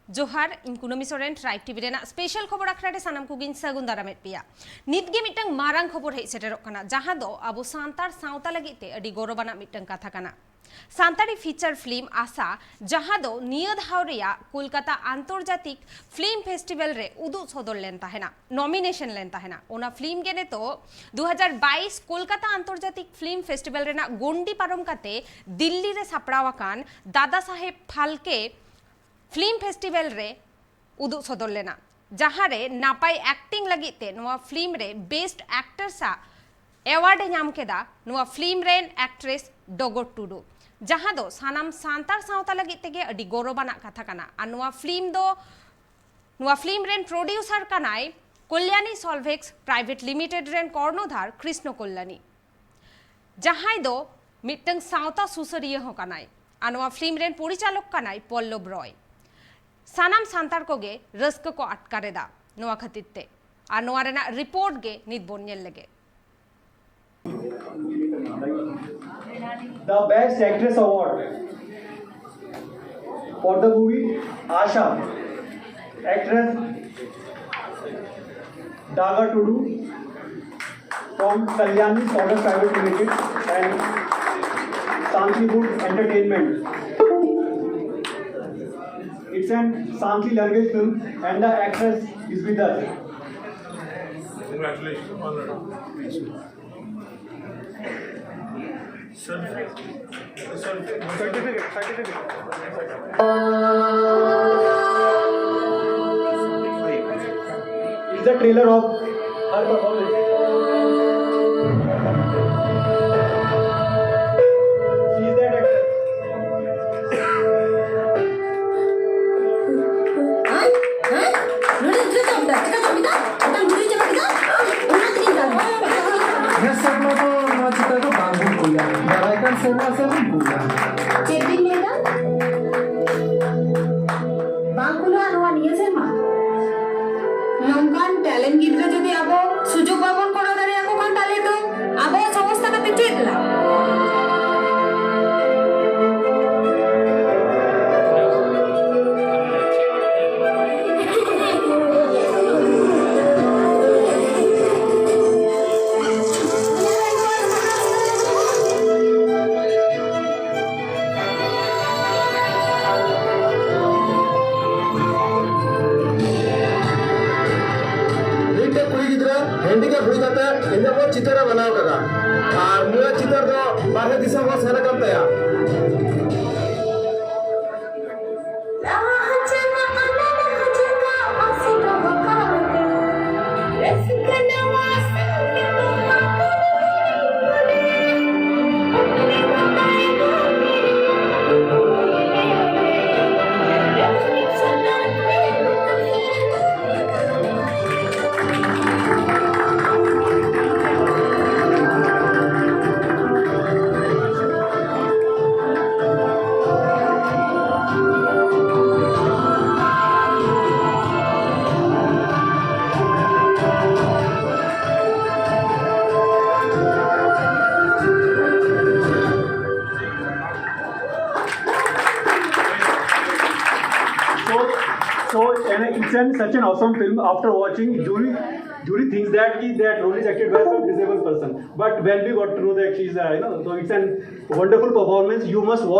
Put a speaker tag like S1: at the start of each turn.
S1: जोहार इन Kunmi Soren tribe TV रेना स्पेशल खबर आखरारे सानाम कुगिन सागुन दारामेट पिया नितगे मिटंग मारांग खबर हेज सेटेरोग कना जहां दो अबो सांतार सावता लगिते अडी गौरवाना मिटंग कथा कना सांतारी फीचर फिल्म आशा जहां दो निया धाव रेया कोलकाता आंतर्जातिक फिल्म फेस्टिवल रे उदुग सदर लेन ताहेना नॉमिनेशन लेन ताहेना ओना फिल्म गेने तो 2022 कोलकाता आंतर्जातिक फिल्म फेस्टिवल रेना गोंडी पारम काते दिल्ली रे सापड़ावाकान दादा साहेब फाल्के फिल्म फेस्टिवल रे उदुग सदर लेना जहां रे नापाई एक्टिंग लगिते नोआ फिल्म रे बेस्ट एक्टर्स एवार्ड नाम केदा नोआ फिल्म रेन एक्ट्रेस डोगोर टुडू जहां दो सानाम सांतार सावता लगिते गे अडी गौरवाना कथा कना आ नोआ फिल्म रेन प्रोड्यूसर कनाय कल्याणी सॉल्वेक्स प्राइवेट लिमिटेड रेन कर्णधार कृष्ण कल्याणी जहां दो मिटंग सावता सुसरिया हो कनाय आ नोआ फिल्म रेन परिचालक कनाय पल्लव रॉय सानाम सांतार कोगे रस्क को अटकारेदा नोआ खतिते आ नोआ रेना रिपोर्ट गे नित बोन नेल लेगे
S2: The Best Actress Award for the movie Asha, actress Daga Tudu from Kalyani Solar Private Limited and Sanchi Good Entertainment. It's an Sanchi language film and the actress is with us.
S3: Congratulations. Certificate.
S2: It's the trailer of her performance. She is that actress.
S4: नौकान talent गिद्रा जदि आबो सुजोग बाबन करा दारे आको कान ताले तो आबो समस्त काते चेतला
S5: चित्र बनाव करा और मूल चित्र तो बाहर दिशा को सेल करता है
S2: So it's such an awesome film. After watching, jury thinks that role is acted by some disabled person. But when we got to know that she's so it's a wonderful performance. You must watch.